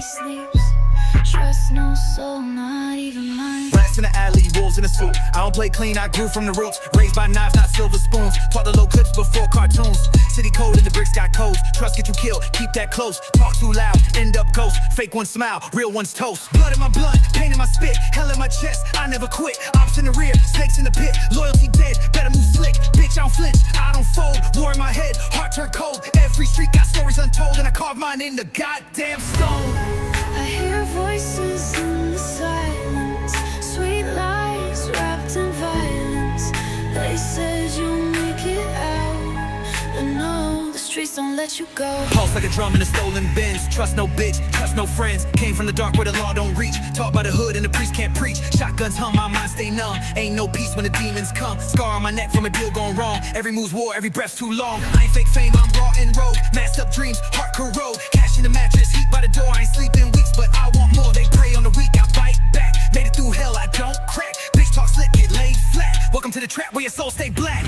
sleeps. Trust no soul, not even mine. Rats in the alley, wolves in a suit. I don't play clean, I grew from the roots. Raised by knives, not silver spoons. Taught the low clips before cartoons. City code and the bricks got codes. Trust get you killed, keep that close. Talk too loud, end up ghost. Fake one smile, real one's toast. Blood in my blood, pain in my spit. Hell in my chest, I never quit. Ops in the rear, snakes in the pit. Loyalty dead, better move slick. Bitch, I don't flinch, I don't fold. War in my head, heart turned cold. Every street got stories untold, and I carved mine in the goddamn stone. I hear voices in the silence, sweet lies wrapped in violence. They said you'll make it out, but no, the streets don't let you go. Pulse like a drum in a stolen Benz. Trust no bitch, trust no friends. Came from the dark where the law don't reach. Taught by the hood and the priest can't preach. Shotguns hum, my mind stay numb. Ain't no peace when the demons come. Scar on my neck from a deal gone wrong. Every move's war, every breath's too long. I ain't fake fame, I'm raw and rogue. Masked up dreams, heart corrode. Cash in the mattress, heat by the door. I ain't sleeping weeks, but I want more. They prey on the weak, I bite back. Made it through hell, I don't crack. Bitch talk slick, get laid flat. Welcome to the trap where your soul stay black.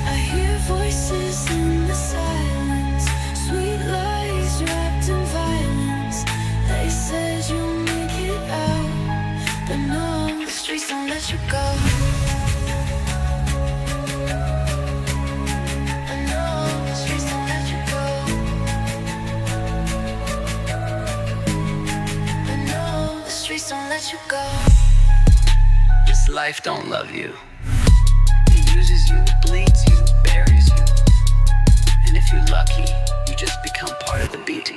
I hear voices in the silence, sweet lies wrapped in violence. They said you'll make it out, but no, the streets don't let you go. I know the streets don't let you go. I know the streets don't let you go. This life don't love you. It uses you, bleeds you, buries you. And if you're lucky, you just become part of the beat.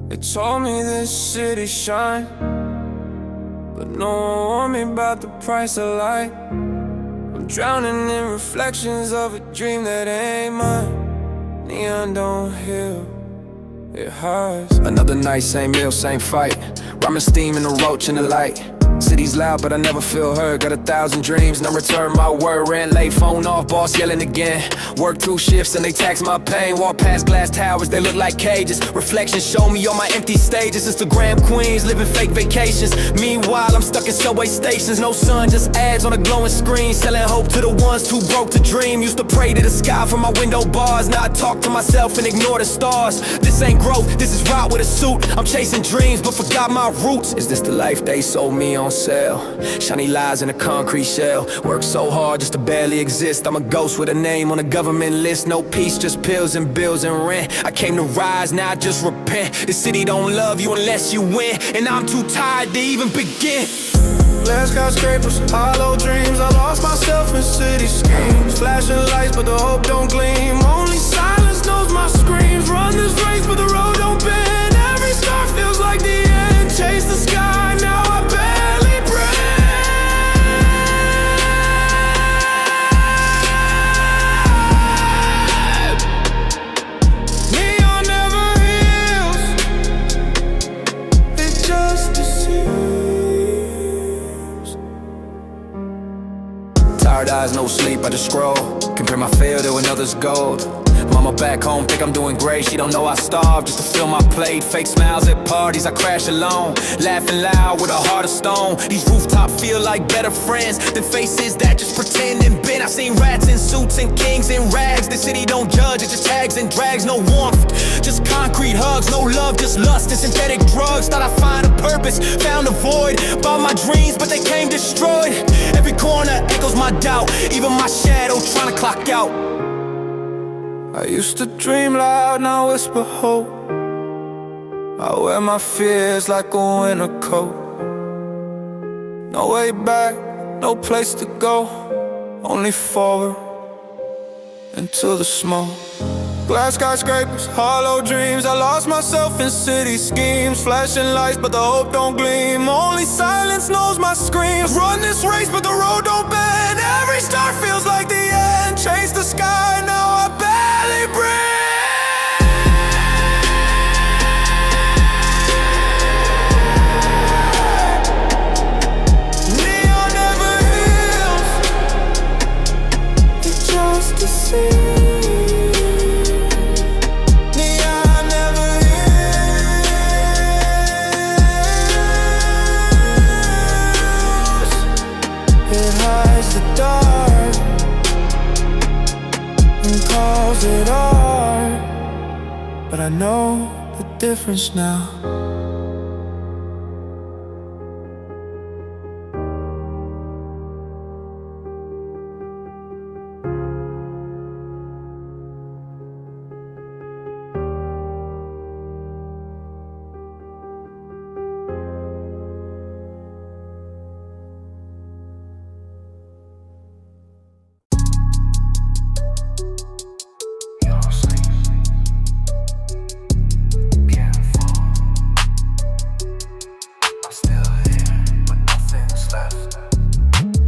They told me this city shine, but no one warned me about the price of light. I'm drowning in reflections of a dream that ain't mine. Neon don't heal, it hurts. Another night, same meal, same fight. Ramen steam and a roach in the light. City's loud, but I never feel heard. Got 1,000 dreams, no return my word. Ran late, phone off, boss yelling again. Work 2 shifts and they tax my pain. Walk past glass towers, they look like cages. Reflections show me on my empty stages. Instagram queens living fake vacations. Meanwhile, I'm stuck in subway stations. No sun, just ads on a glowing screen. Selling hope to the ones too broke to dream. Used to pray to the sky from my window bars. Now I talk to myself and ignore the stars. This ain't growth, this is rot with a suit. I'm chasing dreams, but forgot my roots. Is this the life they sold me on sale? Shiny lies in a concrete shell. Work so hard just to barely exist. I'm a ghost with a name on a government list. No peace, just pills and bills and rent. I came to rise, now I just repent. This city don't love you unless you win, and I'm too tired to even begin. Glass skyscrapers, hollow dreams. I lost myself in city schemes. Flashing lights, but the hope don't gleam. Only silence knows my screams. Run this race, but the road don't bend. Every star feels like the end. Chase the sky, now I barely breathe. Neon never heals, it just deceives. Tired eyes, no sleep, I just scroll. Compare my fail to another's gold. Mama back home think I'm doing great. She don't know I starve just to fill my plate. Fake smiles at parties, I crash alone. Laughing loud with a heart of stone. These rooftops feel like better friends than faces that just pretend and bend. I've seen rats in suits and kings in rags. The city don't judge, it just tags and drags. No warmth, just concrete hugs. No love, just lust and synthetic drugs. Thought I'd find a purpose, found a void. Bought my dreams, but they came destroyed. Every corner echoes my doubt. Even my shadow trying to clock out. I used to dream loud, now whisper hope. I wear my fears like a winter coat. No way back, no place to go. Only forward into the smoke. Glass skyscrapers, hollow dreams. I lost myself in city schemes. Flashing lights, but the hope don't gleam. Only silence knows my screams. Run this race, but the road don't bend. Every star feels like the end. Chase the sky, now I barely breathe. Neon never heals, it just deceives. difference now.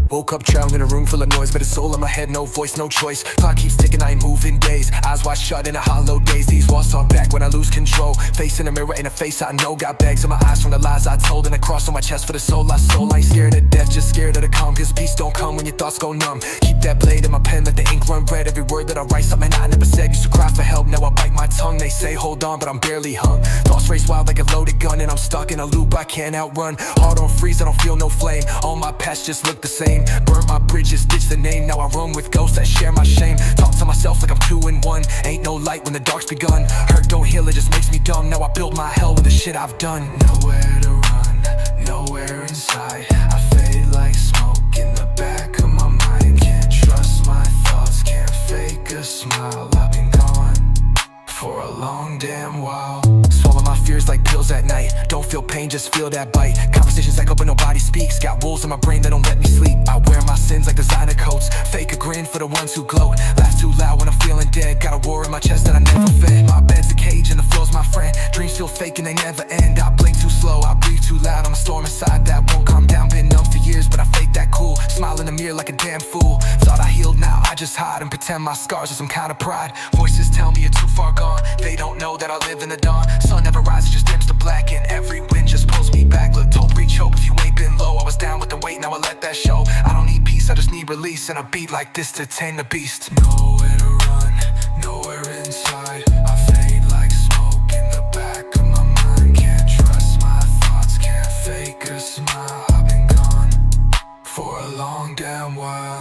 Woke up drowned in a room full of noise, but a soul in my head, no voice, no choice. Clock keeps ticking, I ain't moving days. Eyes wide shut in a hollow daze. These walls talk back when I lose control. Face in the mirror, in a face I know. Got bags in my eyes from the lies I told, and a cross on my chest for the soul I sold. I ain't scared of death, just scared of the calm. Cause peace don't come when your thoughts go numb. Keep that blade in my pen, let the ink run red. Every word that I write, something I never said. Used to cry for help, now I bite my tongue. They say hold on, but I'm barely hung. Thoughts race wild like a loaded gun, and I'm stuck in a loop I can't outrun. Heart on freeze, I don't feel no flame. All my past just look the same. Burnt my bridges, ditch the name. Now I roam with ghosts that share my shame. Talk to myself like I'm 2 in 1. Ain't no light when the dark's begun. Hurt don't heal, it just makes me dumb. Now I build my hell with the shit I've done. Nowhere to run, nowhere inside. I fade like smoke in the back of my mind. Can't trust my thoughts, can't fake a smile. I've been gone for a long damn while. Swallow my fears like pills at night. Don't feel pain, just feel that bite. Conversations echo but nobody speaks. Got wolves in my brain that don't let me sleep. I wear my sins like designer coats. Fake a grin for the ones who gloat. Laugh too loud when I'm feeling dead. Got a war in my chest that I never fed. My bed's a cage and the floor's my friend. Dreams feel fake and they never end. I blink too slow, I breathe too loud. I'm a storm inside that won't calm down. Been numb for years but I fake that cool. Smile in the mirror like a damn fool. Thought I healed, now I just hide and pretend my scars are some kind of pride. Voices tell me you're too far gone. They don't know that I live in the dawn. Sun never rises, just dims to black. And every wind just pulls me back. Look, don't reach hope if you ain't been low. I was down with the weight, now I let that show. I don't need peace, I just need release. And a beat like this to tame the beast. Nowhere to run, nowhere inside. I fade like smoke in the back of my mind. Can't trust my thoughts, can't fake a smile. I've been gone for a long damn while.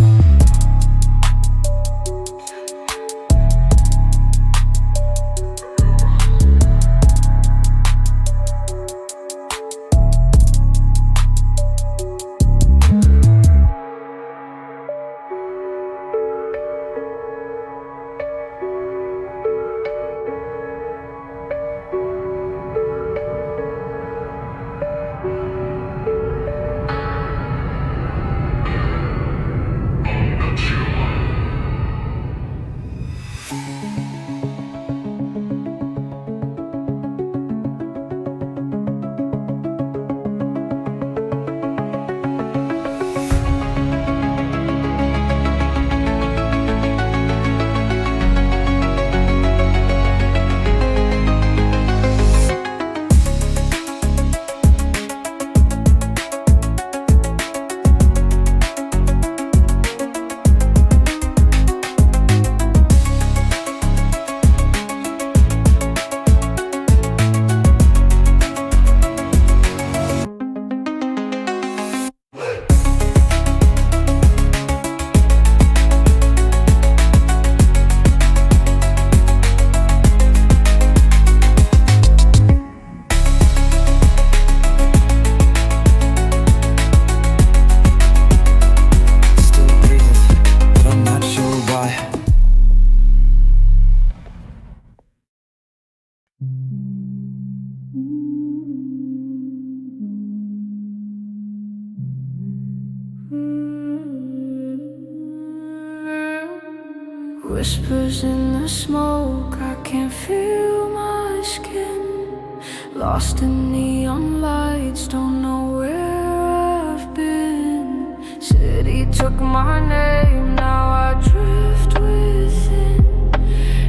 Whispers in the smoke, I can't feel my skin. Lost in neon lights, don't know where I've been. City took my name, now I drift within.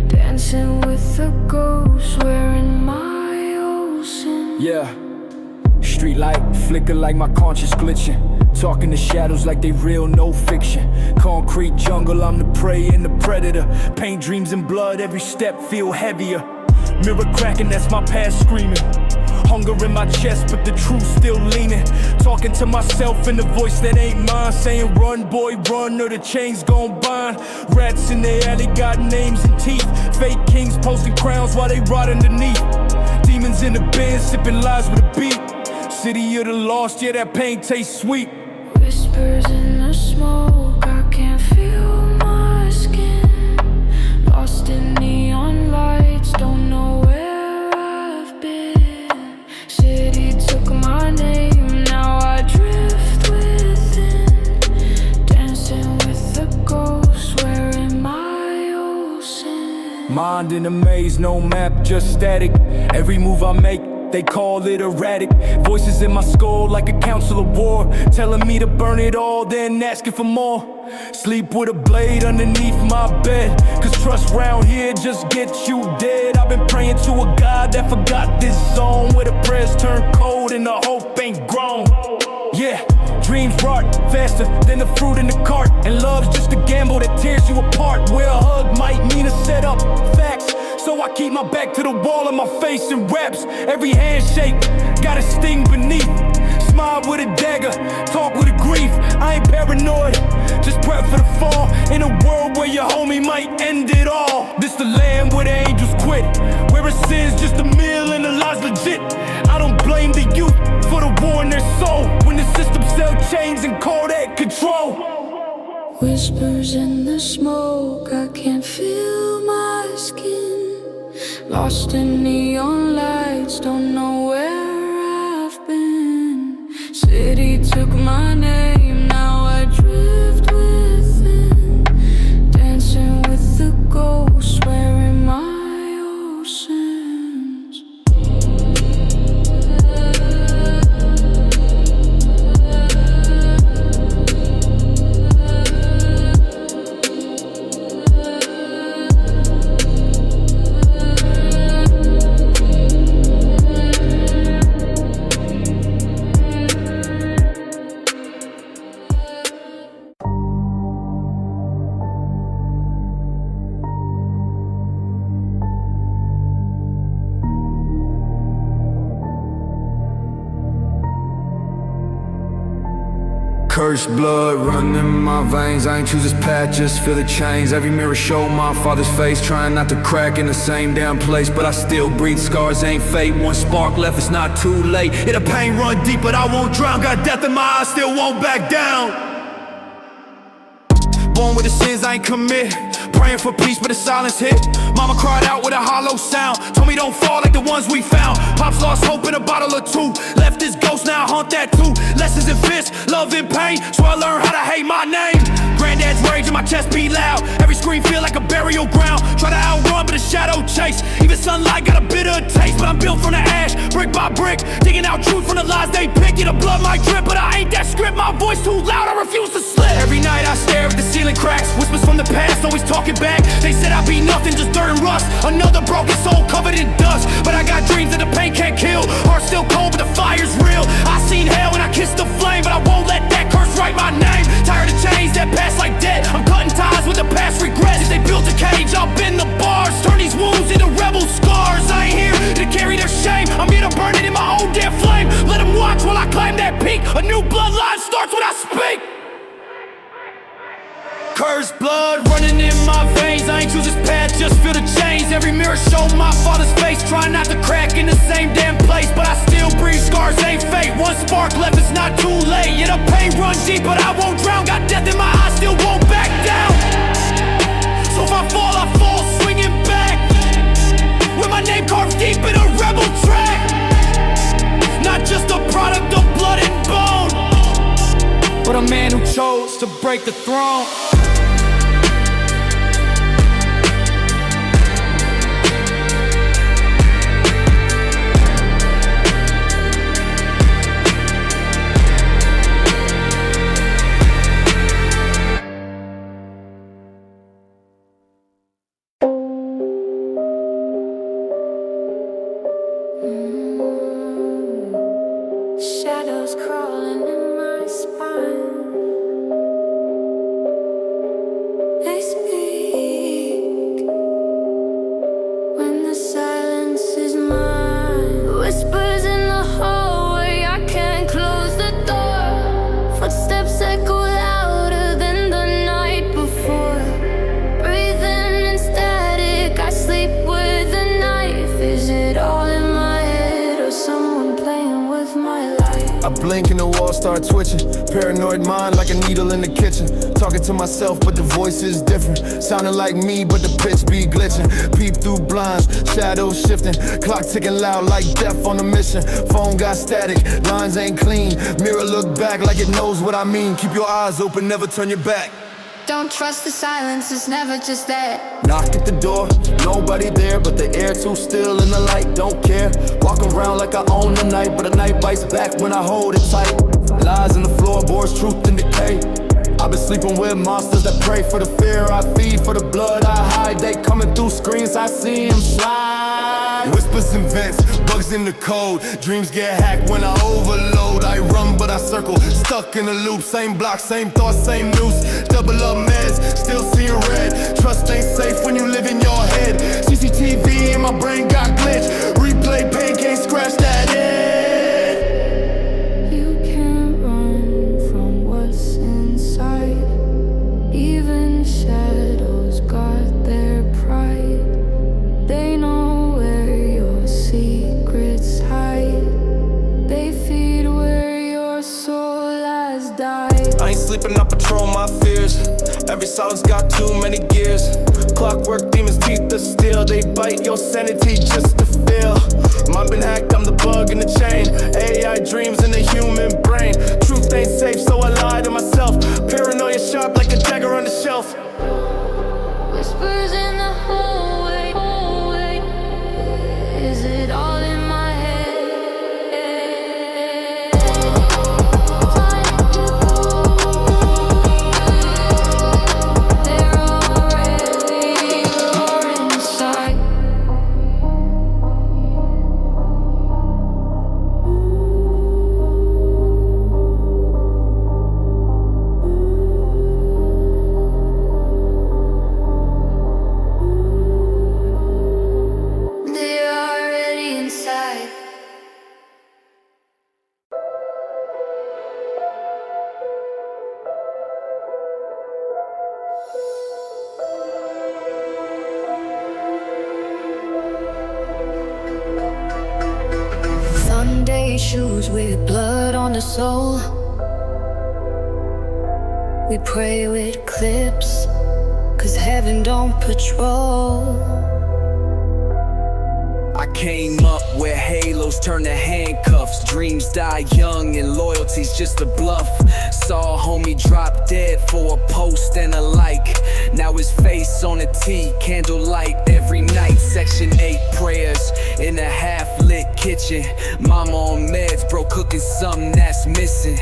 Dancing with the ghosts, wearing my old sin. Yeah, street light flicker like my conscience glitching. Talking to shadows like they real, no fiction. Concrete jungle, I'm the prey and the predator. Pain, dreams, and blood, every step feel heavier. Mirror cracking, that's my past screaming. Hunger in my chest, but the truth still leaning. Talking to myself in a voice that ain't mine. Saying run, boy, run, or the chains gon' bind. Rats in the alley got names and teeth. Fake kings posting crowns while they rot underneath. demons in the bed, sipping lies with a beat. City of the lost, yeah, that pain tastes sweet. Whispers in the smoke, I can't feel my skin. Lost in neon lights, don't know where I've been. City took my name, now I drift within. Dancing with the ghosts, wearing my old sin. Mind in a maze, no map, just static. Every move I make, they call it erratic. Voices in my skull like a council of war, telling me to burn it all, then asking for more. Sleep with a blade underneath my bed, cause trust round here just gets you dead. I've been praying to a God that forgot this zone, where the prayers turn cold and the hope ain't grown. Yeah, dreams rot faster than the fruit in the cart, and love's just a gamble that tears you apart, where a hug might mean a setup. Facts. So I keep my back to the wall and my face in raps. Every handshake got a sting beneath. Smile with a dagger, talk with a grief. I ain't paranoid, just prep for the fall. In a world where your homie might end it all. This the land where the angels quit, where a sin's just a meal and the lie's legit. I don't blame the youth for the war in their soul, when the system sell chains and call that control. Whispers in the smoke, I can't feel my skin. Lost in neon lights, don't know where I've been. City took my name, now I drift within. Dancing with the ghosts, wearing my old sins. Cursed blood running in my veins. I ain't choose this path, just feel the chains. Every mirror show my father's face, trying not to crack in the same damn place. But I still breathe, scars ain't fate. One spark left, it's not too late. Yeah, the pain run deep, but I won't drown. Got death in my eyes, still won't back down. Born with the sins I ain't commit, praying for peace, but the silence hit. Mama cried out with a hollow sound, told me don't fall like the ones we found. Pops lost hope in a bottle or two, left his ghost, now I haunt that too. Lessons in fist, love and pain, so I learned how to hate my name. Granddad's rage in my chest beat loud, every scream feel like a burial ground. Try to outrun, but the shadow chase. Even sunlight got a bitter taste, but I'm built from the ash, brick by brick, digging out truth from the lies they pick. Yeah, the blood might drip, but I ain't that script. My voice too loud, I refuse to slip. Every night I stare at the ceiling cracks, whispers from the past, always talking back. They said I'd be nothing, just dirt and rust. Another broken soul covered in dust. But I got dreams that the pain can't kill. Heart still cold, but the fire's real. I seen hell when I kissed the flame, but I won't let that curse write my name. Tired of chains that pass like debt, I'm cutting ties with the past regrets. If they built a cage, I'll bend the bars, turn these wounds into rebel scars. I ain't here to carry their shame, I'm here to burn it in my own damn flame. Let them watch while I climb that peak. A new bloodline starts when I speak. Cursed blood running in my veins, I ain't choose this path, just feel the chains. Every mirror show my father's face, trying not to crack in the same damn place. But I still breathe, scars ain't fate. One spark left, it's not too late. Yeah, the pain runs deep, but I won't drown. Got death in my eyes, still won't back down. So if I fall swinging back, with my name carved deep in a rebel track. Not just a product of blood and bone, but a man who chose to break the throne. Shadows crawling in my spine. They speak when the silence is mine. Whispers in the hallway, I can't close the door. Footsteps echo louder than the night before. Breathing in static, I sleep with a knife. Is it all in my head? I blink and the wall start twitching. Paranoid mind like a needle in the kitchen. Talking to myself but the voice is different. Sounding like me but the pitch be glitching. Peep through blinds, shadows shifting. Clock ticking loud like death on a mission. Phone got static, lines ain't clean. Mirror look back like it knows what I mean. Keep your eyes open, never turn your back. Don't trust the silence, it's never just that. Knock at the door, nobody there, but the air too still and the light don't care. Walk around like I own the night, but the night bites back when I hold it tight. Lies in the floorboards, truth and decay. I've been sleeping with monsters that pray for the fear I feed, for the blood I hide. They coming through screens, I see them slide. Whispers and vents, bugs in the code. Dreams get hacked when I overload. I run but I circle, stuck in a loop. Same block, same thoughts, same noose. Double up meds, still seeing red. Trust ain't safe when you live in your head. CCTV in my brain got glitch. Replay pain can't scratch that head. You can't run from what's inside. Even shadows got their pride. They know where your secrets hide. They feed where your soul has died. I ain't sleeping, I patrol my fears. Every silence got too many gears. Clockwork demons, teeth of steel. They bite your sanity just to feel. Mine been hacked, I'm the bug in the chain. AI dreams in the human brain. Truth ain't safe, so I lie to myself. Paranoia sharp like a dagger on the shelf. Whispers in the hallway. Is it all in my head? They're already inside. They're already inside. Sunday shoes with blood on the sole. We pray with clips, 'cause heaven don't patrol. I came up where halos turn to handcuffs. Dreams die young and loyalty's just a bluff. Saw a homie drop dead for a post and a like. Now his face on a T, candlelight every night. Section 8 prayers in a half-lit kitchen. Mama on meds, bro cooking something that's missing.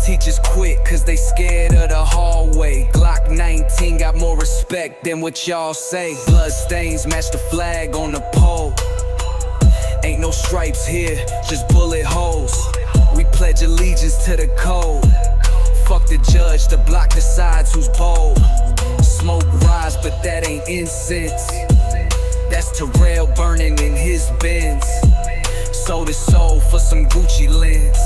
Teachers quit cause they scared of the hallway. Glock 19 got more respect than what y'all say. Blood stains match the flag on the pole. Ain't no stripes here, just bullet holes. We pledge allegiance to the code. Fuck the judge, the block decides who's bold. Smoke rise, but that ain't incense. That's Terrell burning in his Benz. Sold his soul for some Gucci lens.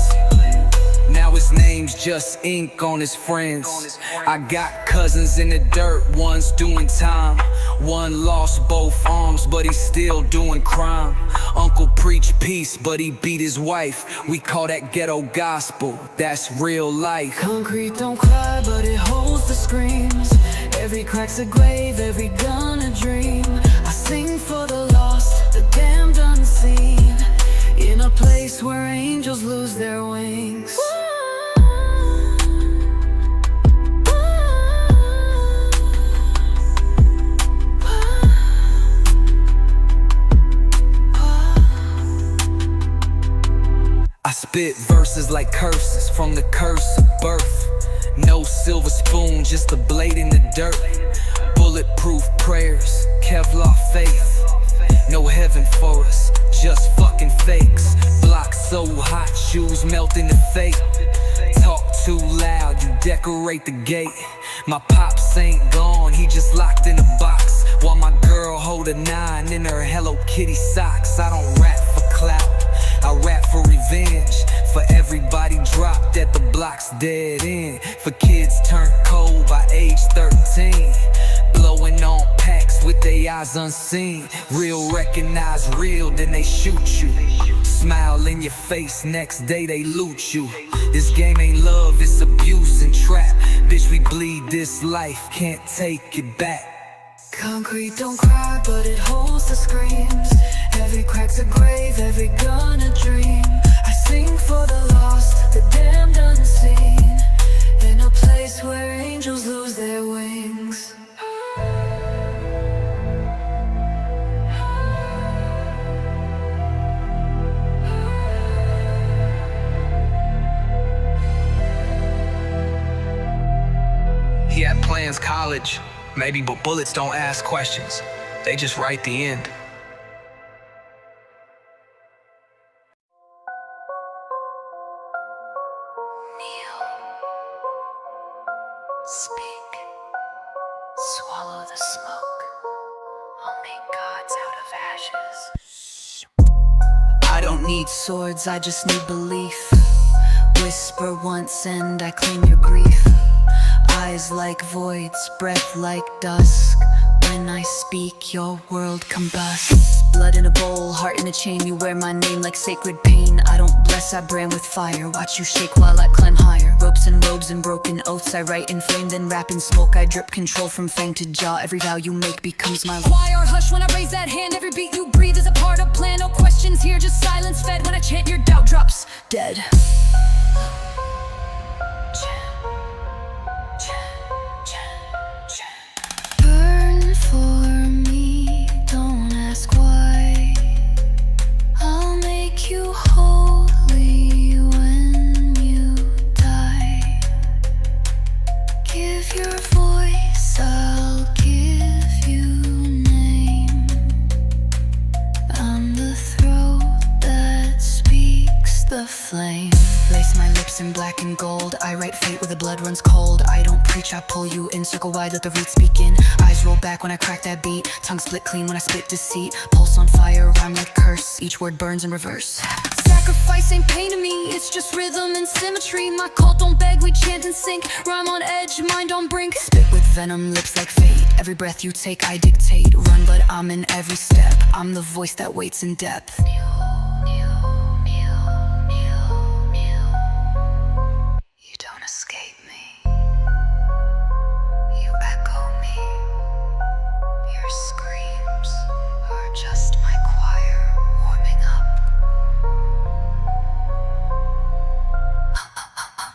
Now his name's just ink on his friends. I got cousins in the dirt, one's doing time. One lost both arms, but he's still doing crime. Uncle preached peace, but he beat his wife. We call that ghetto gospel, that's real life. Concrete don't cry, but it holds the screams. Every crack's a grave, every gun a dream. I sing for the lost, the damned unseen. In a place where angels lose their wings. I spit verses like curses from the curse of birth. No silver spoon, just a blade in the dirt. Bulletproof prayers, Kevlar faith. No heaven for us, just fucking fakes. Block so hot, shoes melt into fate. Talk too loud, you decorate the gate. My pops ain't gone, he just locked in a box. While my girl hold a 9 in her Hello Kitty socks. I don't rap for clout, I rap for revenge. For everybody dropped at the block's dead end. For kids turned cold by age 13. Blowing on packs with they AI's unseen. Real recognize real, then they shoot you. Smile in your face, next day they loot you. This game ain't love, it's abuse and trap. Bitch, we bleed this life, can't take it back. Concrete don't cry, but it holds the screams. Every crack's a grave, every gun a dream. I sing for the lost, the damned unseen. In a place where angels lose their wings. He had plans, college, maybe, but bullets don't ask questions. They just write the end. Speak, swallow the smoke. I'll make gods out of ashes. I don't need swords, I just need belief. Whisper once and I claim your grief. Eyes like voids, breath like dusk. When I speak, your world combusts. Blood in a bowl, heart in a chain. You wear my name like sacred pain. I don't bless, I brand with fire. Watch you shake while I climb higher. Ropes and robes and broken oaths. I write in flame, then rap in smoke. I drip control from fang to jaw. Every vow you make becomes my choir. Hush when I raise that hand. Every beat you breathe is a part of plan. No questions here, just silence fed. When I chant, your doubt drops dead. Burn for me, don't ask why. I'll make you holy when you die. Give your voice, I'll give you name. I'm the throat that speaks the flame. Lace my lips in black and gold. I write fate where the blood runs cold. I don't preach, I pull you in. Circle wide, let the roots begin. Eyes roll back when I crack that beat. Tongue split clean when I spit deceit. Pulse on fire, rhyme like curse. Each word burns in reverse. Sacrifice ain't pain to me, it's just rhythm and symmetry. My cult don't beg, we chant and sink. Rhyme on edge, mind on brink. Spit with venom, lips like fate. Every breath you take, I dictate. Run, but I'm in every step. I'm the voice that waits in depth. You don't escape me. You echo me. Your screams are just my choir warming up.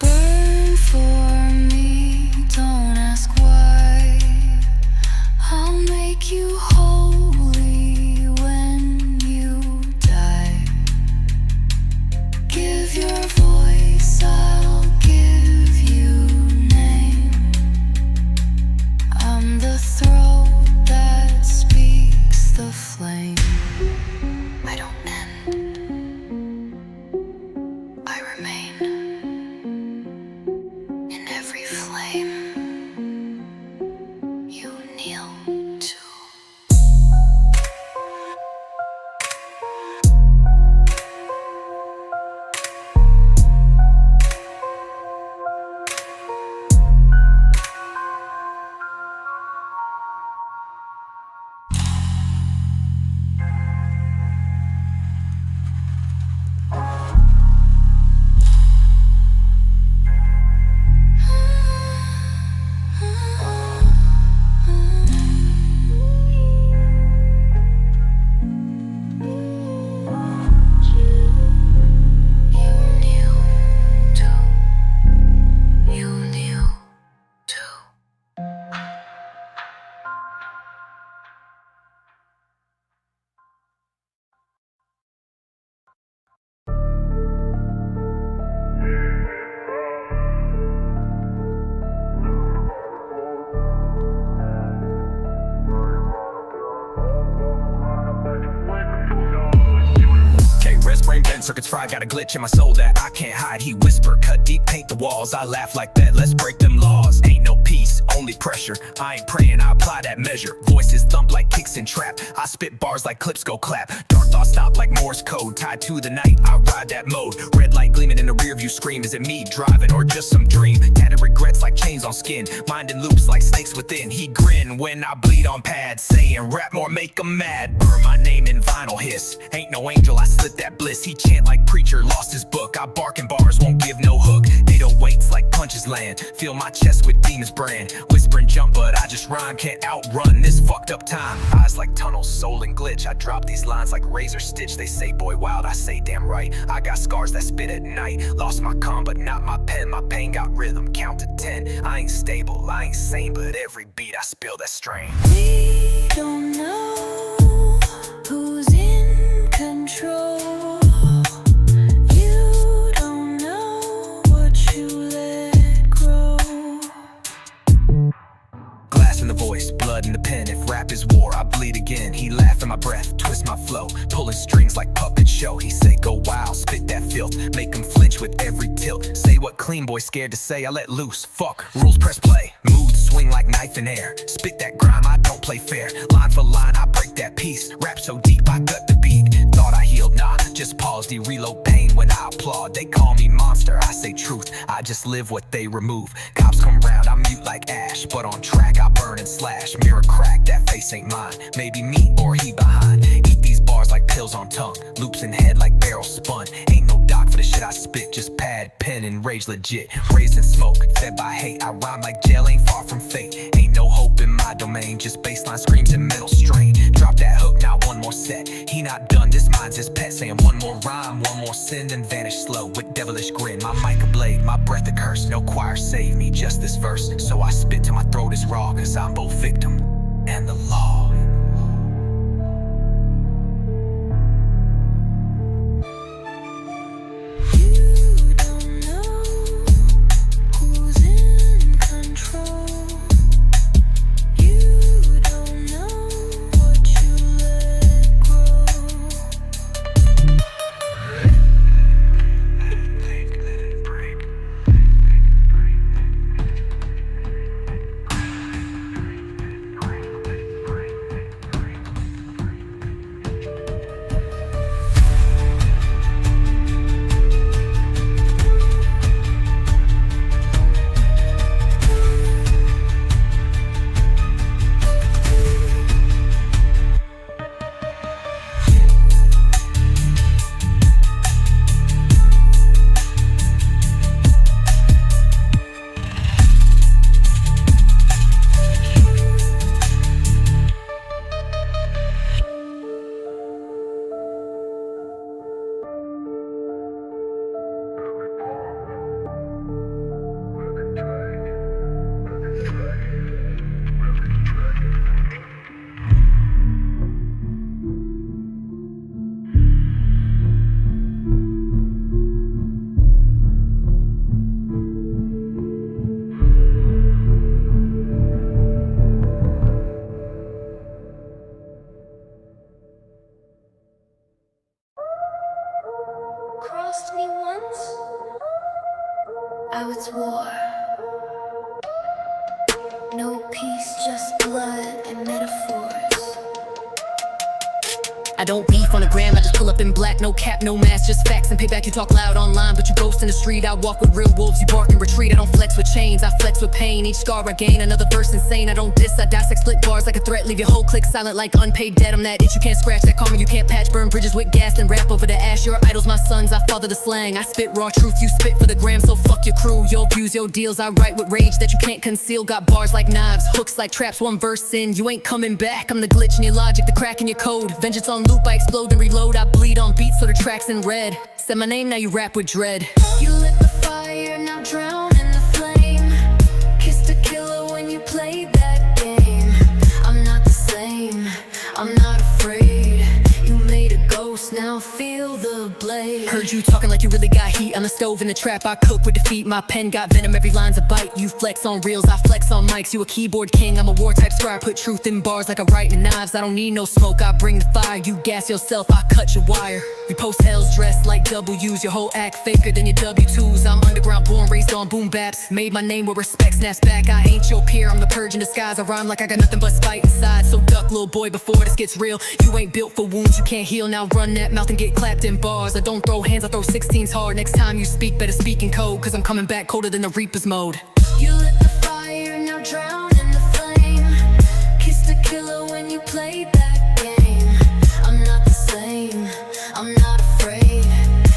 Burn for me, don't ask why. I'll make you holy when you die. Give your voice, I'll give you name. I'm the throat that speaks the flame. I don't end, I remain. In every flame you kneel to. Circuits fried, got a glitch in my soul that I can't hide. He whisper, cut deep, paint the walls. I laugh like that, let's break them laws. Ain't no peace, only pressure. I ain't praying, I apply that measure. Voices thump like kicks and trap. I spit bars like clips go clap. Dark thoughts stop like Morse code. Tied to the night, I ride that mode. Red light gleaming in the rear view scream, is it me driving or just some dream? Tatted regrets like chains on skin, mind in loops like snakes within. He grin when I bleed on pads, saying rap more, make 'em mad. Burn my name in vinyl hiss, ain't no angel, I slit that bliss. He chant like preacher, lost his book. I bark in bars, won't give no hook. Nato waits like punches land, fill my chest with demons brand. Whispering jump, but I just rhyme, can't outrun this fucked up time. Eyes like tunnels, soul and glitch, I drop these lines like razor stitch. They say boy wild, I say damn right. I got scars that spit at night, lost my calm but not my pen. My pain got rhythm, count to 10. I ain't stable, I ain't sane, but every beat I spill that strain. We don't know who's in control. You don't know what you let grow. Glass in the voice, blood in the pen. If rap is war, I bleed again. He laugh in my breath, twist my flow, pulling strings like puppet show. He say go wild, spit that filth, make him flinch with every tilt. Say what clean boy scared to say, I let loose. Fuck, rules press play, mood swing like knife in air. Spit that grime, I don't play fair. Line for line, I break that piece. Rap so deep, I gut the beat. Thought I healed, nah, just pause, reload pain when I applaud. They call me monster, I say truth, I just live what they remove. Cops come round, I mute like ash, but on track I burn and slash. Mirror crack, that face ain't mine, maybe me or he behind. Eat these bars like pills on tongue, loops in head like barrels spun. Ain't no doc for the shit I spit, just pad, pen, and rage legit. Raised in smoke, fed by hate, I rhyme like jail, ain't far from fate. Ain't no hope in my domain, just baseline screams and metal strain. Drop that hook, now one more set, he not done, this mine's his pet. Saying one more rhyme, one more sin, then vanish slow with devilish grin. My mic a blade, my breath a curse, no choir save me, just this verse. So I spit till my throat is raw, cause I'm both victim and the law. You don't know who's in control. You don't know what you let grow. Crossed me once, it's war. No peace, just blood and metaphors. I don't beef on the gram, I just pull up in black, no cap, no mask, just facts and payback. You talk loud online, but you ghost in the street. I walk with real wolves, you bark and retreat. I don't flex with chains, I flex with pain. Each scar I gain, another verse insane. I don't diss, I dissect, split bars like a threat. Leave your whole clique silent like unpaid debt. I'm that itch you can't scratch, that karma you can't patch. Burn bridges with gas and rap over the ash. Your idols, my sons, I father the slang. I spit raw truth, you spit for the gram. So fuck your crew, your views, your deals. I write with rage that you can't conceal. Got bars like knives, hooks like traps. One verse in, you ain't coming back. I'm the glitch in your logic, the crack in your code. Vengeance on loop, I explode and reload. I bleed on beats so the track's in red. Said my name, now you rap with dread. You lit the fire, now drown in the flame. Kissed a killer when you played that game. I'm not the same, I'm not afraid. You made a ghost, now feel the blade. Heard you talking like you really got heat. On the stove in the trap, I cook with defeat. My pen got venom, every line's a bite. You flex on reels, I flex on mics. You a keyboard king, I'm a war type scribe. Put truth in bars like I write in knives. I don't need no smoke, I bring the fire. You gas yourself, I cut your wire. You post L's dressed like W's. Your whole act faker than your W2s. I'm underground, born, raised on on boom baps. Made my name where respect snaps back. I ain't your peer, I'm the purge in disguise. I rhyme like I got nothing but spite inside. So duck, little boy, before this gets real. You ain't built for wounds you can't heal. Now run that mouth and get clapped in bars. I don't throw hands, I throw 16s hard. Next time you speak, better speak in code, cause I'm coming back colder than the Reaper's mode. You lit the fire, now drown in the flame. Kiss the killer when you played that game. I'm not the same, I'm not afraid.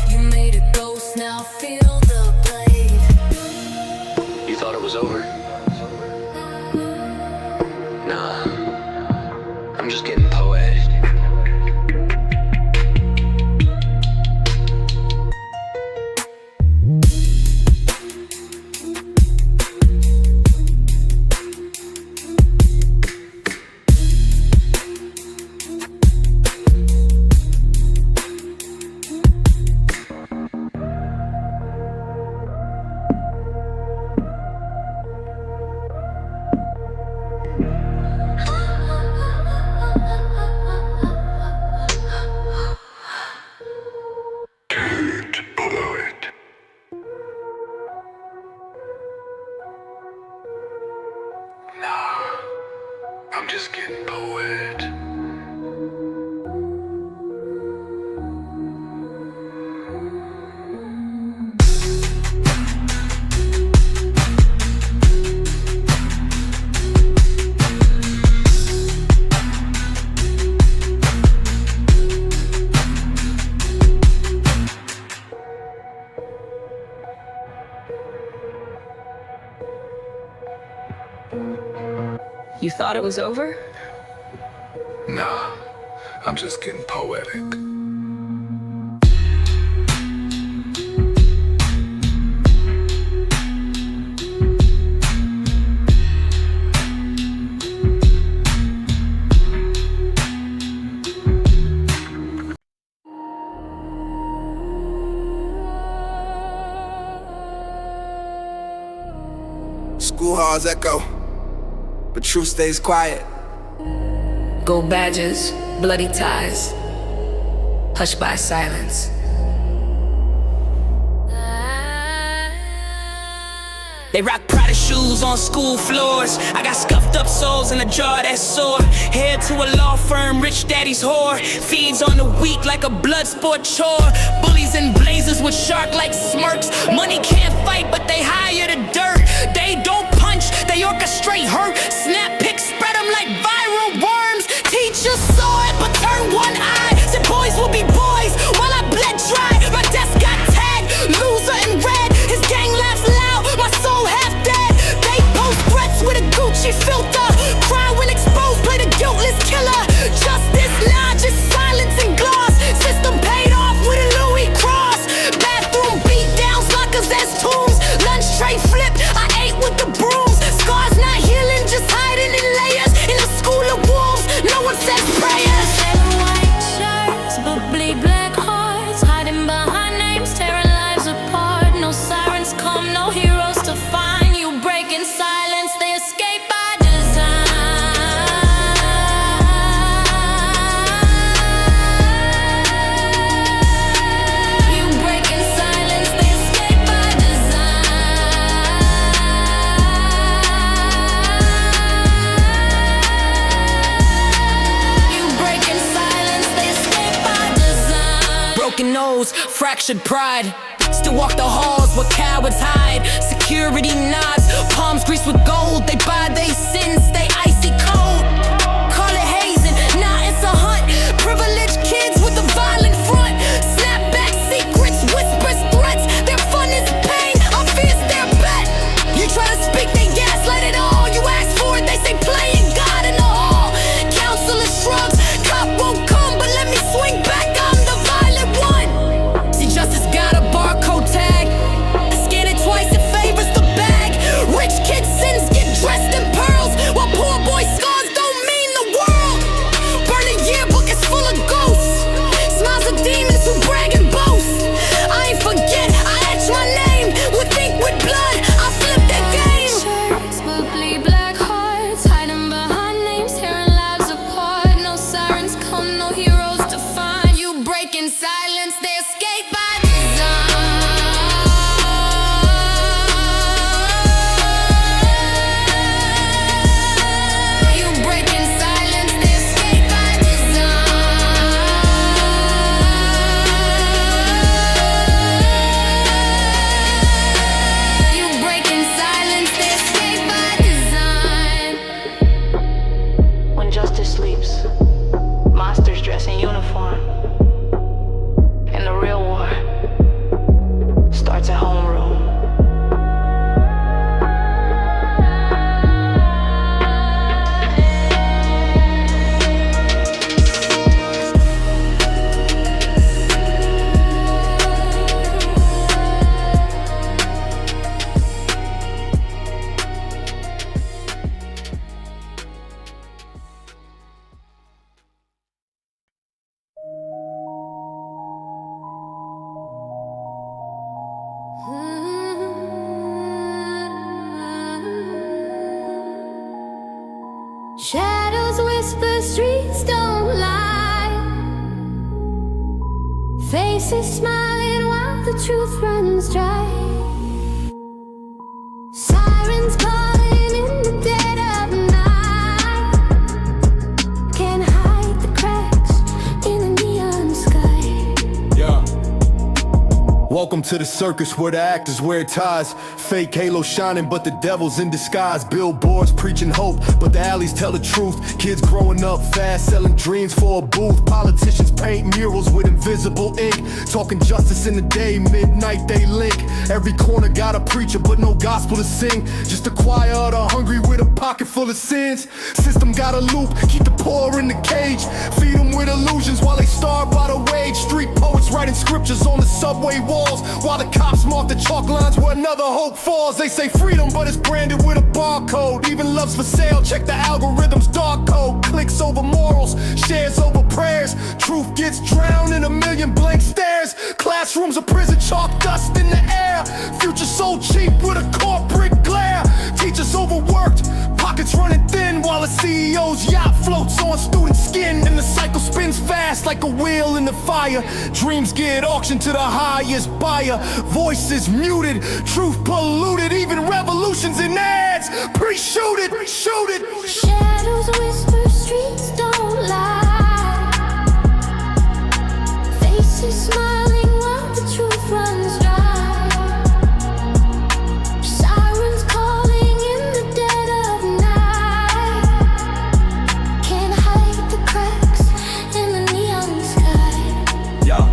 You made a ghost, now feel the blade. You thought it was over? Nah, I'm just getting poetic. I'm just getting poet. You thought it was over? Nah, I'm just getting poetic. School halls echo, but truth stays quiet. Gold badges, bloody ties, hushed by silence. They rock Prada shoes on school floors. I got scuffed up souls in a jar that's sore. Head to a law firm, rich daddy's whore. Feeds on the weak like a blood sport chore. Bullies in blazers with shark-like smirks. Money can't fight, but they hire the dirt. They don't punch, they orchestrate hurt. Snap pics, spread them like viral worms. Teachers saw it, but turned one eye. Said boys will be boys, while I bled dry. My desk got tagged, loser in red. His gang laughs loud, my soul half dead. They post threats with a Gucci filter. Cry when exposed, play the guiltless killer. Justice, nah, just silence and gloss. System paid off with a Louis cross. Bathroom beat downs, lockers as tombs. Lunch tray flipped, I ate with the brooms. Scars not healing, just hiding in layers. In a school of wolves, no one says prayers. White shirts, but bleed black hearts. Hiding behind names, tearing lives apart. No sirens come, no heroes to find. You break in silence, they escape by design. You break in silence, they escape by design. You break in silence, they escape by design. Broken nose, fractured pride. Still walk the halls where cowards hide. Security nods, palms greased with gold. They buy they sins, stay icy cold. Call it hazing, nah, it's a hunt. Privileged kids with a violent front. Snapback secrets, whispers, threats. Their fun is pain, our fears their bet. You try to speak, they gaslight it all. You ask for it, they say playing God in the hall. Counselor shrugs, cop won't come, but let me swing back, I'm the violent one. See, justice got a barcode tag. Scan it twice, it favors the bag. Shadows whisper, streets don't lie. Faces smiling while the truth runs dry. Sirens calling in the dead of night. Can't hide the cracks in the neon sky. Yeah. Welcome to the circus where the actors wear ties. Fake halo shining, but the devil's in disguise. Billboards preaching hope, but the alleys tell the truth. Kids growing up fast, selling dreams for a booth. Politicians paint murals with invisible ink. Talking justice in the day, midnight they link. Every corner got a preacher, but no gospel to sing. Just a choir of the hungry with a pocket full of sins. System got a loop, keep the poor in the cage. Feed them with illusions while they starve by the wage. Street poets writing scriptures on the subway walls, while the cops mark the chalk lines where another hope falls. They say freedom, but it's branded with a barcode. Even love's for sale, check the algorithm's dark code. Clicks over morals, shares over prayers. Truth gets drowned in a million blank stares. Classrooms of prison, chalk dust in the air. Future so cheap with a corporate glare. Teachers overworked, pockets running thin, while the CEO's yacht floats on student skin. And the cycle spins fast like a wheel in the fire. Dreams get auctioned to the highest buyer. Voices muted, truth polluted. Even revolutions in ads pre-shoot it. Shadows whisper, streets don't lie. Faces smiling while the truth runs dry. Sirens calling in the dead of night. Can't hide the cracks in the neon sky. Yeah.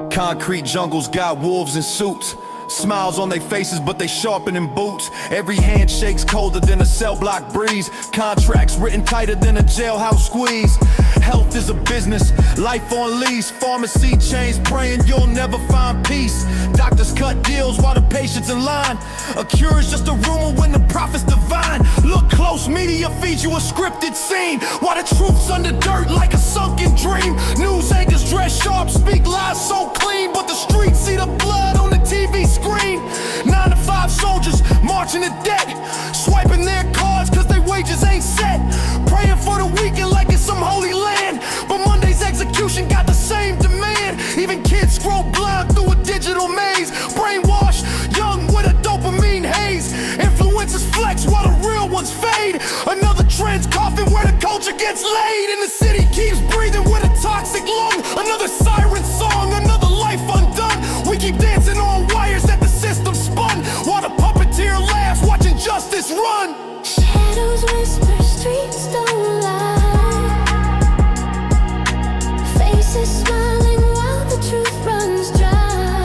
Concrete jungles got wolves in suits. Smiles on their faces, but they sharpening boots. Every handshake's colder than a cell block breeze. Contracts written tighter than a jailhouse squeeze. Health is a business, life on lease. Pharmacy chains praying you'll never find peace. Doctors cut deals while the patient's in line. A cure is just a rumor when the prophet's divine. Look close, media feeds you a scripted scene, while the truth's under dirt like a sunken dream. News anchors dress sharp, speak lies so clean, but the streets see the blood on the TV screen. 9 to 5 soldiers marching to debt, swiping their cards cause their wages ain't set. Praying for the weekend like it's some holy land, but Monday's execution got the same demand. Even kids scroll blind through a digital maze. Brainwashed, young with a dopamine haze. Influencers flex while the real ones fade. Another trend's coffin where the culture gets laid. And the city keeps breathing with a toxic lung. Another siren song, another life undone. We keep dancing on wires that the system spun, while the puppeteer laughs watching justice run. Shadows whisper, streets don't lie. Faces smiling while the truth runs dry.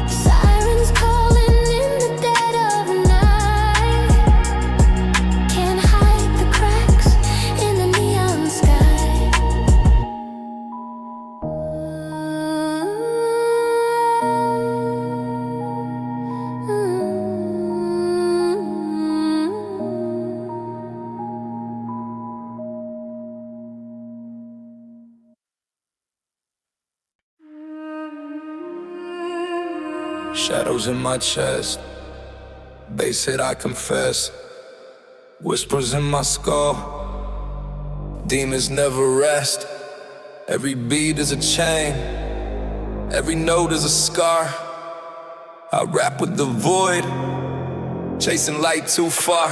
Sirens calling in the dead of night. Can't hide the cracks in the neon sky. Shadows in my chest, bass hit I confess. Whispers in my skull, demons never rest. Every beat is a chain, every note is a scar. I rap with the void, chasing light too far.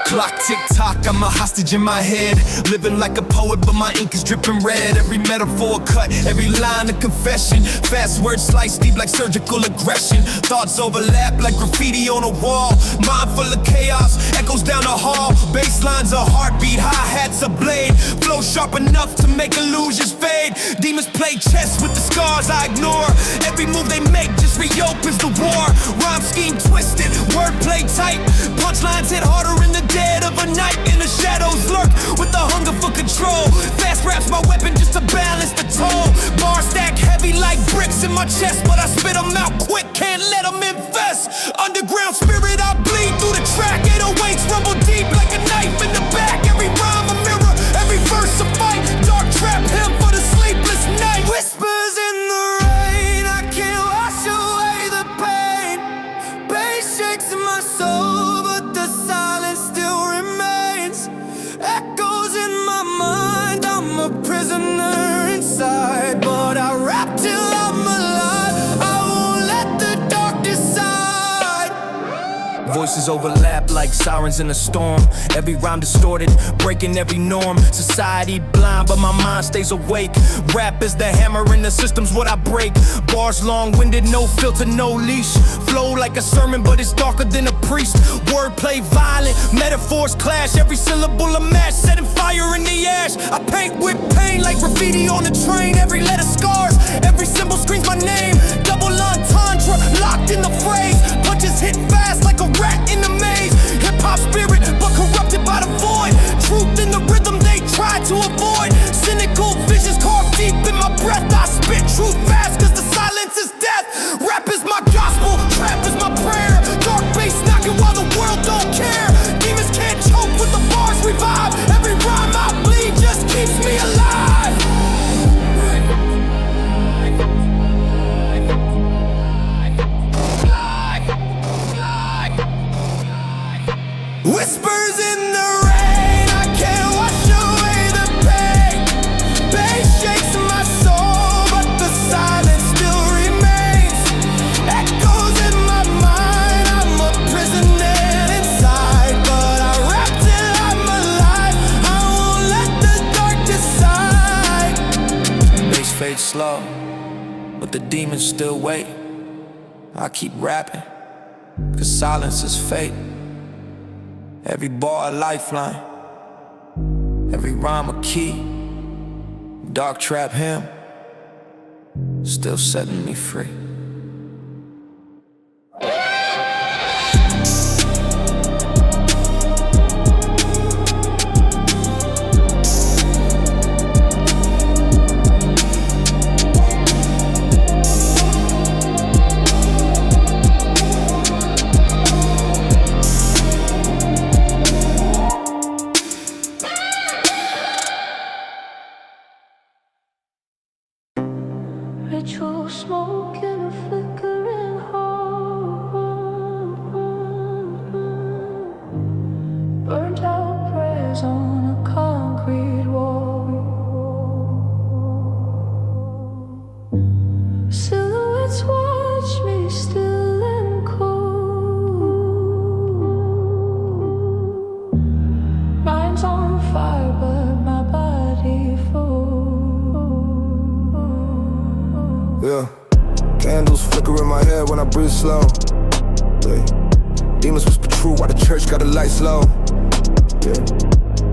Clock tick tock, I'm a hostage in my head. Living like a poet, but my ink is dripping red. Every metaphor cut, every line a confession. Fast words slice deep like surgical aggression. Thoughts overlap like graffiti on a wall. Mind full of chaos, echoes down the hall. Bassline's a heartbeat, hi-hat's a blade. Flow sharp enough to make illusions fade. Demons play chess with the scars I ignore. Every move they make just reopens the war. Rhyme scheme twisted, wordplay tight. Punchlines hit harder in the dead of a night. In the shadows lurk with the hunger for control. Fast rap's my weapon just to balance the toll. Bars stack heavy like bricks in my chest, but I spit them out quick, can't let them infest. Underground spirit, I bleed through the track. 808s rumble deep like a knife in the back. Every rhyme a mirror, every verse a fight. Dark trap him for the sleepless night. Whispers in the rain, I can't wash away the pain. Bass shakes in my soul, but the silence still voices overlap like sirens in a storm. Every rhyme distorted, breaking every norm. Society blind, but my mind stays awake. Rap is the hammer and the system's what I break. Bars long-winded, no filter, no leash. Flow like a sermon, but it's darker than a priest. Wordplay violent, metaphors clash. Every syllable a match, setting fire in the ash. I paint with pain like graffiti on the train. Every letter scars, every symbol screams my name. Double entendre, locked in the phrase. Punches hit fast like a rat in the maze. Hip-hop spirit, but corrupted by the void. Truth in the rhythm they try to avoid. Cynical visions carved deep in my breath. I spit truth fast cause the silence is death. Rap is my gospel, trap is my prayer. Dark bass knocking while the world don't care. Demons can't choke with the bars revive. Every rhyme I bleed just keeps me alive. Whispers in the rain, I can't wash away the pain. Bass shakes my soul, but the silence still remains. Echoes in my mind, I'm a prisoner inside. But I rap till I'm alive, I won't let the dark decide. Bass fades slow, but the demons still wait. I keep rapping, cause silence is fate. Every bar a lifeline, every rhyme a key. Dark trap him, still setting me free. Ritual smoke and a flickering hope. Burnt out prayers on a concrete wall. Silhouettes watch me still and cold. Mind's on fire but my body full. Yeah, candles flicker in my head when I breathe slow. Yeah. Demons whisper true while the church got the lights low. Yeah.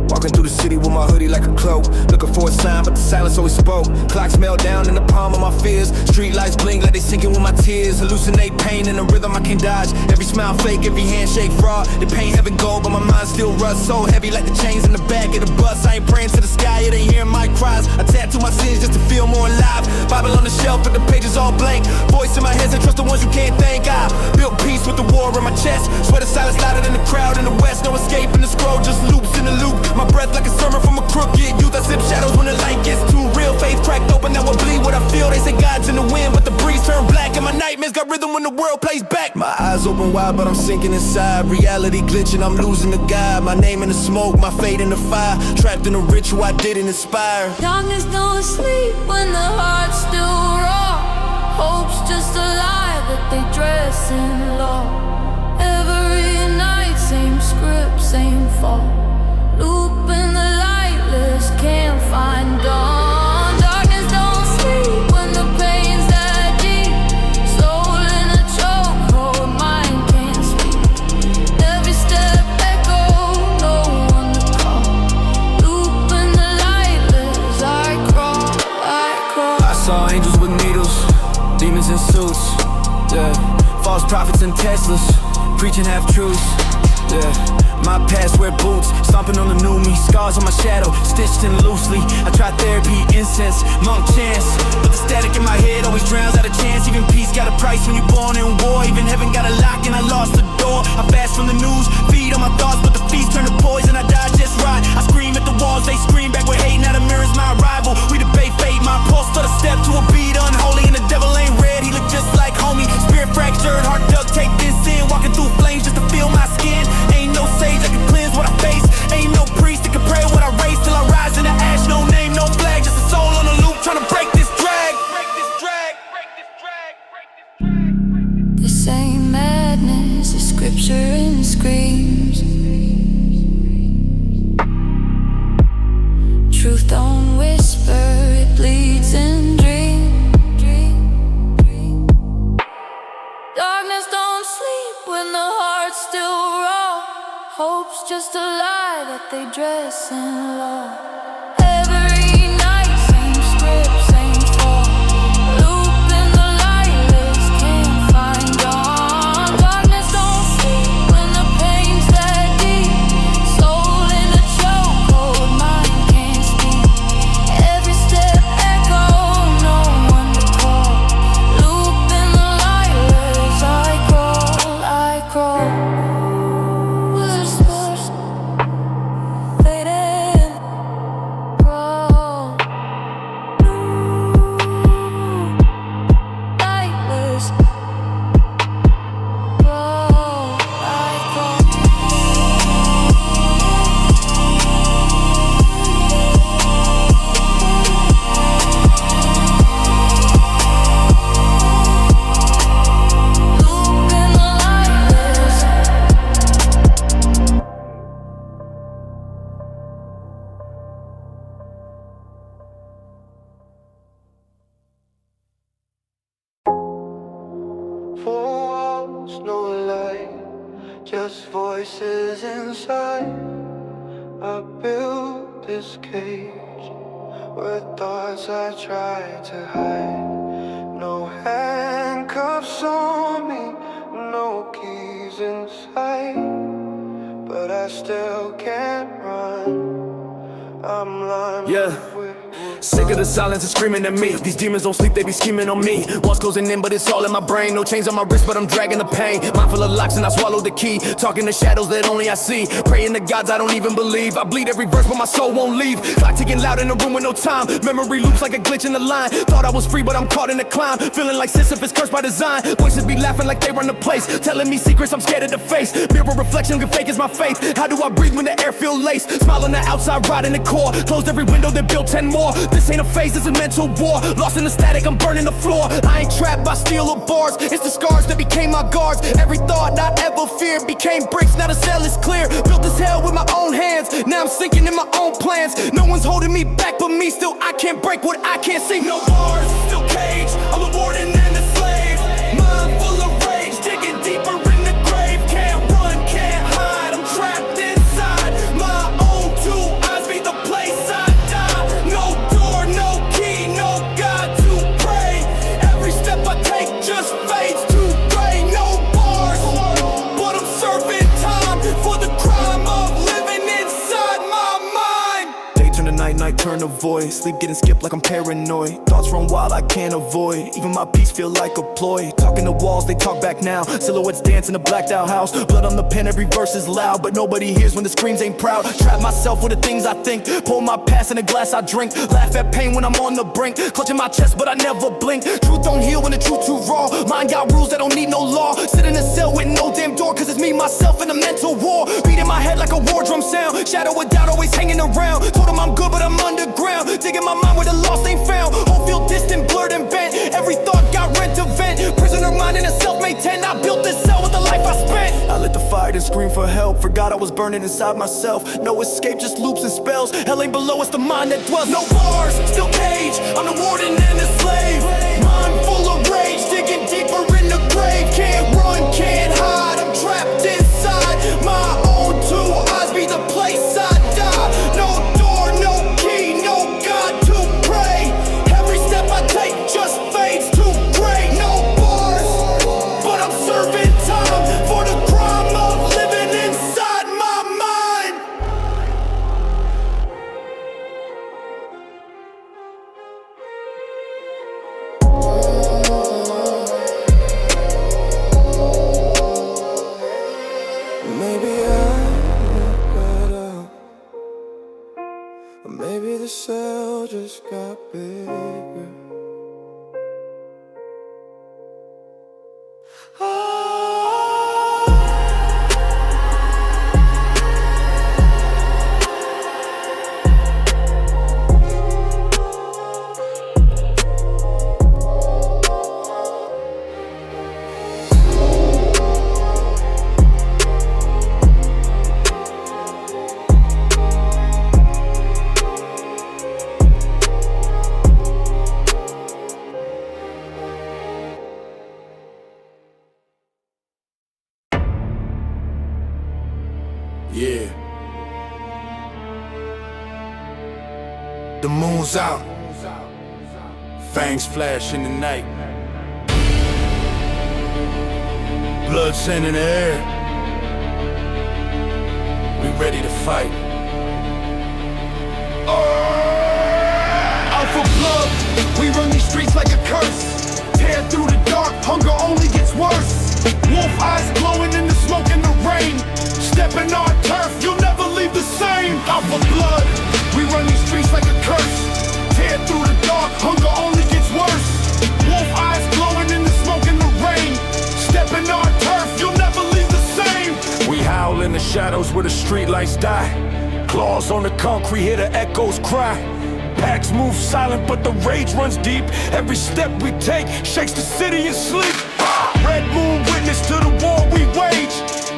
Walking through the city with my hoodie like a cloak. Looking for a sign, but the silence always spoke. Clocks melt down in the palm of my fears. Street lights blink like they sinking with my tears. Hallucinate pain in a rhythm I can't dodge. Every smile fake, every handshake fraud. The pain heaven gold, but my mind still rusts. So heavy like the chains in the back of the bus. I ain't praying to the sky, it ain't hearing my cries. I tattoo my sins just to feel more alive. Bible on the shelf, but the pages all blank. Voice in my head, and trust the ones you can't thank. I built peace with the war in my chest. Swear the silence louder than the crowd in the west. No escaping the scroll, just loops in the loop. My breath like a sermon from a crooked youth. I sip shadows when the light gets too real. Faith cracked open, now I bleed what I feel. They say God's in the wind, but the breeze turned black. And my nightmares got rhythm when the world plays back. My eyes open wide, but I'm sinking inside. Reality glitching, I'm losing the guide. My name in the smoke, my fate in the fire. Trapped in a ritual I didn't inspire. Darkness don't sleep when the heart's still raw. Hope's just a lie that they dress in law. Every night, same script, same fall. Loop in the lightless, can't find dawn. Darkness don't sleep when the pain's that deep. Soul in a chokehold, mind can't speak. Every step echo, no one to call. Loop in the lightless, I crawl, I crawl. I saw angels with needles, demons in suits. Yeah, false prophets and Teslas, preaching half truths. Yeah, my past wear boots, stomping on the new me. Scars on my shadow, stitched in loosely. I tried therapy, incense, monk chants, but the static in my head always drowns out a chance. Even peace got a price when you're born in war. Even heaven got a lock and I lost the door. I fast from the news, feed on my thoughts, but the feast turn to poison. I die just right. I scream at the walls, they scream back with hate. Now the mirror's my rival. We debate fate, my pulse to the step to a beat unholy. And the devil ain't red, he look just like homie. Spirit fractured, heart duct tape in sin. Walking through flames just to feel my skin. Ain't no sage that can cleanse what I face. Ain't no priest that can pray what I raise. Till I rise in the ash, no name, no flag. Just a soul on a loop trying to break this drag. This ain't magic. sadness is scripture and screams. Truth don't whisper, it bleeds in dreams. Darkness don't sleep when the heart's still raw. Hope's just a lie that they dress in law. Every night, same script, same fall. Loop in the lightless, can't find dawn. Darkness don't sleep when the pain's that deep. Soul in a chokehold, mind can't speak. Every step echo, no one to call. Loop in the lightless, I crawl. Whispers fading, crawl. Lightless, crawl. I crawl. Loop in the lightless. Four walls, no light, just voices inside. I built this cage with thoughts I tried to hide. No handcuffs on me, no keys inside, but I still can't run. I'm lying. Yeah. Sick of the silence and screaming at me. These demons don't sleep, they be scheming on me. Walls closing in, but it's all in my brain. No chains on my wrist, but I'm dragging the pain. Mind full of locks and I swallow the key. Talking to shadows that only I see. Praying to gods I don't even believe. I bleed every verse, but my soul won't leave. Clock ticking loud in a room with no time. Memory loops like a glitch in the line. Thought I was free, but I'm caught in a climb. Feeling like Sisyphus cursed by design. Voices be laughing like they run the place. Telling me secrets I'm scared of the face. Mirror reflection can fake as my faith. How do I breathe when the air feel laced? Smile on the outside, rot in the core. Closed every window, then built 10 more. This ain't a phase, it's a mental war. Lost in the static, I'm burning the floor. I ain't trapped by steel or bars. It's the scars that became my guards. Every thought I ever feared became bricks, now the cell is clear. Built this hell with my own hands. Now I'm sinking in my own plans. No one's holding me back but me. Still I can't break what I can't see. No bars, still caged. I'm a warden and a slave. Mind full of rage, digging deeper in the grave. Can't run, can't hide. I'm trapped inside my own two eyes. Be the place I die. No door, no key, no God to pray. Every step I take just fades to gray. No bars, but I'm serving time for the crime of living inside my mind. Day turn to night, night turn to void. Sleep getting skipped like I'm paranoid. Thoughts run wild, I can't avoid. Even my peace feel like a ploy. Talking to walls, they talk back now. Silhouettes dance in a blacked out house. Blood on the pen, every verse is loud, but nobody hears when the screams ain't proud. Trap myself with the things I think. Pour my past in a glass I drink. Laugh at pain when I'm on the brink. Clutching my chest, but I never blink. Truth don't heal when the truth too raw. Mind got rules that don't need no law. Sit in a cell with no damn door, cause it's me, myself, and a mental war. Beating my head like a war drum sound. Shadow of doubt always hanging around. Told them I'm good, but I'm underground. Digging my mind where the lost ain't found. Hope feel distant, blurred and bent. Every thought got rent to vent. Prisoner mind in a self-made tent. I built this cell with the life I spent. I lit the fire and scream for help. Forgot I was burning inside myself. No escape, just loops and spells. Hell ain't below, it's the mind that dwells. No bars, still caged. I'm the warden and the slave. Mind full of rage, digging deeper in the grave. Can't run, can't hide. I'm trapped inside my own two eyes. Be the place I die. No door, no key, no God to pray. Every step I take just fades to gray. No bars, but I'm serving time for the crime of living inside my mind. Yeah. The moon's out. Fangs flash in the night. Blood sand in the air. We ready to fight. Alpha blood, we run these streets like a curse. Tear through the dark, hunger only gets worse. Wolf eyes glowing in the smoke and the rain. Stepping on turf, you'll never leave the same. Alpha blood, we run these streets like a curse. Tear through the dark, hunger only gets worse. Wolf eyes glowing in the smoke and the rain. Stepping on turf, you'll never leave the same. We howl in the shadows where the streetlights die. Claws on the concrete, hear the echoes cry. Packs move silent, but the rage runs deep. Every step we take shakes the city in sleep. Red moon witness to the war we wage.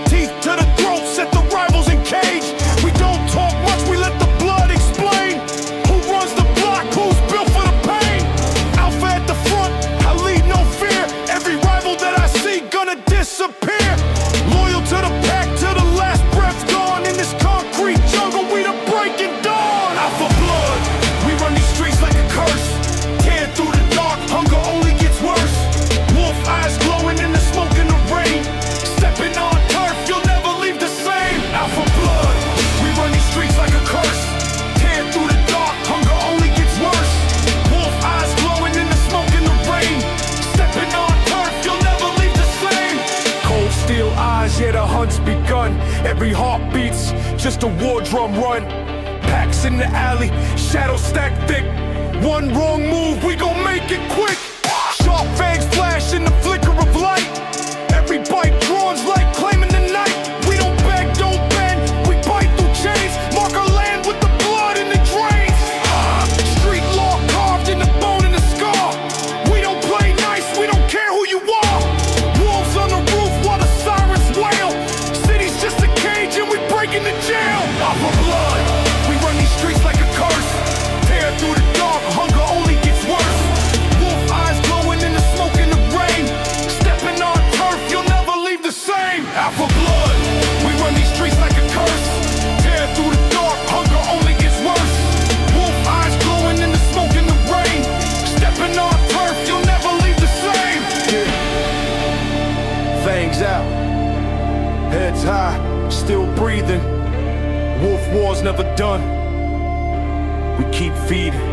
Teeth to the throat, set the rivals in cage. We don't talk much, we let the blood explain. Who runs the block, who's built for the pain? Alpha at the front, I lead no fear. Every rival that I see gonna disappear. Loyal to the pack, to the last breath's gone. In this concrete jungle, we the breaking dawn. Alpha blood, we run these streets like a curse. Tear through the dark, hunger only gets worse. Wolf eyes glowing in the smoke and the rain. Stepping on turf, you'll never leave the same. Alpha blood, we run these streets like a curse. Tear through the dark, hunger only gets worse. Wolf eyes glowing in the smoke and the rain. Stepping on turf, you'll never leave the same. Cold steel eyes, yeah, the hunt's begun. Every heart beats, just a war drum run. Packs in the alley, shadows stack thick. One wrong move, we gon' make it quick. Sharp fangs flash in the flicker of light. Every bite drawn's like claiming the night. We don't beg, don't bend, we bite through chains. Mark our land with the blood in the drains. Street law carved in the bone and the scar. We don't play nice, we don't care who you are. Wolves on the roof while the sirens wail. City's just a cage and we breaking the jail. Alpha blood, we run these streets like a curse. Tear through the dark, hunger only gets worse. Wolf eyes glowing in the smoke and the rain. Stepping on turf, you'll never leave the same. Alpha blood, we run these streets like a curse. Tear through the dark, hunger only gets worse. Wolf eyes glowing in the smoke and the rain. Stepping on turf, you'll never leave the same. Yeah. Fangs out, heads high, still breathing. Wolf war's never done. We keep feeding.